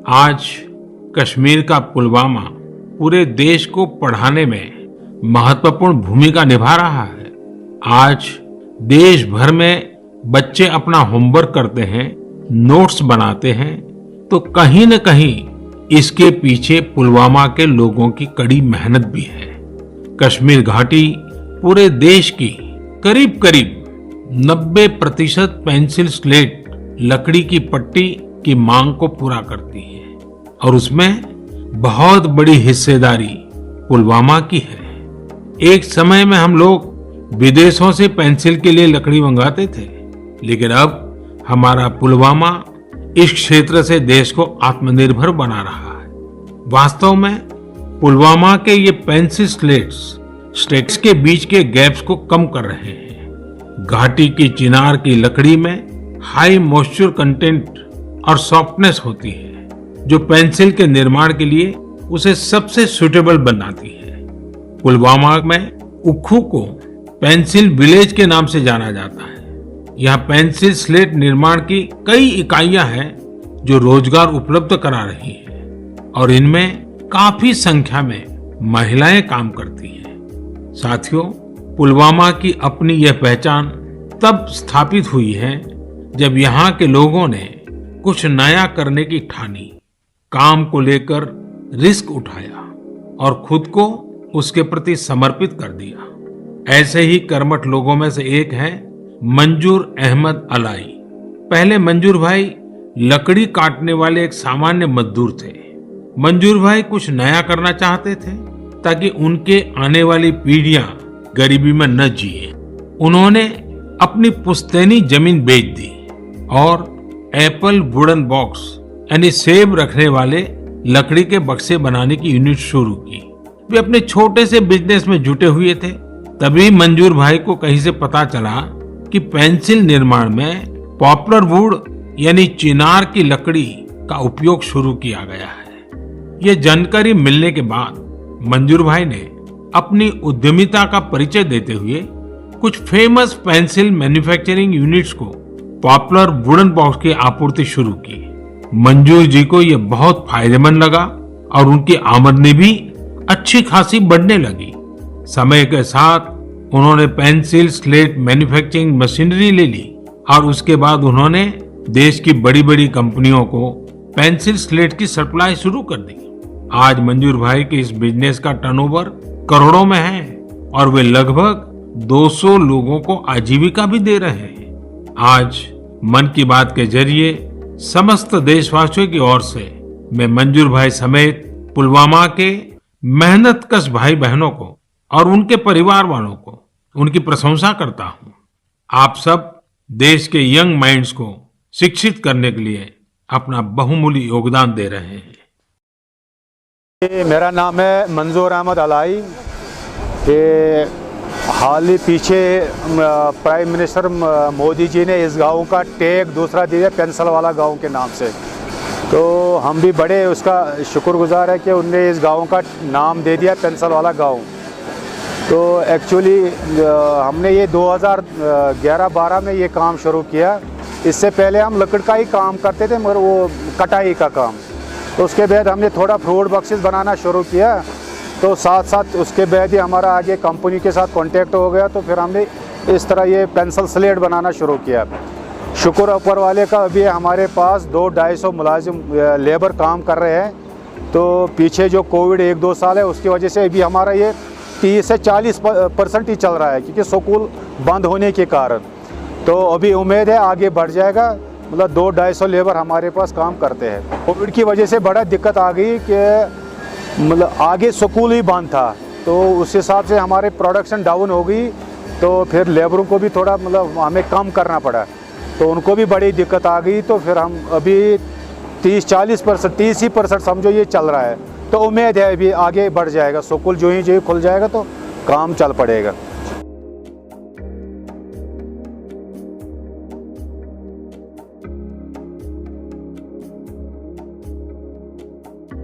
आज कश्मीर का पुलवामा पूरे देश को पढ़ाने में महत्वपूर्ण भूमिका निभा रहा है। आज देश भर में बच्चे अपना होमवर्क करते हैं, नोट्स बनाते हैं, तो कहीं न कहीं इसके पीछे पुलवामा के लोगों की कड़ी मेहनत भी है। कश्मीर घाटी पूरे देश की करीब करीब 90% पेंसिल स्लेट लकड़ी की पट्टी की मांग को पूरा करती है और उसमें बहुत बड़ी हिस्सेदारी पुलवामा की है। एक समय में हम लोग विदेशों से पेंसिल के लिए लकड़ी मंगाते थे, लेकिन अब हमारा पुलवामा इस क्षेत्र से देश को आत्मनिर्भर बना रहा है। वास्तव में पुलवामा के ये पेंसिल स्टेट्स के बीच के गैप्स को कम कर रहे हैं। घाटी की चिनार की लकड़ी में हाई मॉइस्चर कंटेंट और सॉफ्टनेस होती है, जो पेंसिल के निर्माण के लिए उसे सबसे सुटेबल बनाती है। पुलवामा में उक्खू को पेंसिल विलेज के नाम से जाना जाता है। यहाँ पेंसिल स्लेट निर्माण की कई इकाइयां हैं जो रोजगार उपलब्ध करा रही हैं और इनमें काफी संख्या में महिलाएं काम करती हैं। साथियों, पुलवामा की अपनी यह पहचान तब स्थापित हुई है जब यहाँ के लोगों ने कुछ नया करने की ठानी, काम को लेकर रिस्क उठाया और खुद को उसके प्रति समर्पित कर दिया। ऐसे ही कर्मठ लोगों में से एक है मंजूर अहमद अलाई। पहले मंजूर भाई लकड़ी काटने वाले एक सामान्य मजदूर थे। मंजूर भाई कुछ नया करना चाहते थे ताकि उनके आने वाली पीढ़ियां गरीबी में न जिए। उन्होंने अपनी पुश्तैनी जमीन बेच दी और एप्पल वुडन बॉक्स यानी सेब रखने वाले लकड़ी के बक्से बनाने की यूनिट शुरू की। वे अपने छोटे से बिजनेस में जुटे हुए थे। तभी मंजूर भाई को कहीं से पता चला कि पेंसिल निर्माण में पॉपुलर वुड यानी चिनार की लकड़ी का उपयोग शुरू किया गया है। यह जानकारी मिलने के बाद मंजूर भाई ने अपनी उद्यमिता का परिचय देते हुए कुछ फेमस पेंसिल मैन्युफैक्चरिंग यूनिट्स को पॉपुलर वुडन बॉक्स की आपूर्ति शुरू की। मंजूर जी को यह बहुत फायदेमंद लगा और उनकी आमदनी भी अच्छी खासी बढ़ने लगी। समय के साथ उन्होंने पेंसिल स्लेट मैन्युफैक्चरिंग मशीनरी ले ली और उसके बाद उन्होंने देश की बड़ी बड़ी कंपनियों को पेंसिल स्लेट की सप्लाई शुरू कर दी। आज मंजूर भाई के इस बिजनेस का टर्नओवर करोड़ों में है और वे लगभग 200 लोगों को आजीविका भी दे रहे हैं। आज मन की बात के जरिए समस्त देशवासियों की ओर से मैं मंजूर भाई समेत पुलवामा के मेहनतकश भाई बहनों को और उनके परिवार वालों को उनकी प्रशंसा करता हूं। आप सब देश के यंग माइंड्स को शिक्षित करने के लिए अपना बहुमूल्य योगदान दे रहे हैं। मेरा नाम है मंजूर अहमद अलाई। हाल ही पीछे प्राइम मिनिस्टर मोदी जी ने इस गांव का टैग दूसरा दिया पेंसिल वाला गांव के नाम से, तो हम भी बड़े उसका शुक्रगुजार है कि उनने इस गांव का नाम दे दिया पेंसिल वाला गांव। तो एक्चुअली हमने ये 2011-12 में ये काम शुरू किया। इससे पहले हम लकड़ का ही काम करते थे, मगर वो कटाई का काम। तो उसके बाद हमने थोड़ा फ्रूट बॉक्सेस बनाना शुरू किया, तो साथ साथ उसके बाद ही हमारा आगे कंपनी के साथ कांटेक्ट हो गया, तो फिर हमने इस तरह ये पेंसिल स्लेट बनाना शुरू किया। शुक्र ऊपर वाले का अभी हमारे पास 200-250 मुलाजिम लेबर काम कर रहे हैं। तो पीछे जो कोविड 1-2 साल है उसकी वजह से अभी हमारा ये 30 से 40% ही चल रहा है, क्योंकि स्कूल बंद होने के कारण। तो अभी उम्मीद है आगे बढ़ जाएगा, मतलब 200-250 लेबर हमारे पास काम करते हैं। कोविड की वजह से बड़ा दिक्कत आ गई कि मतलब आगे स्कूल ही बंद था, तो उस हिसाब से हमारे प्रोडक्शन डाउन हो गई। तो फिर लेबरों को भी थोड़ा मतलब हमें कम करना पड़ा, तो उनको भी बड़ी दिक्कत आ गई। तो फिर हम अभी 30-40% 30% समझो ये चल रहा है। तो उम्मीद है अभी आगे बढ़ जाएगा, स्कूल जो ही खुल जाएगा तो काम चल पड़ेगा।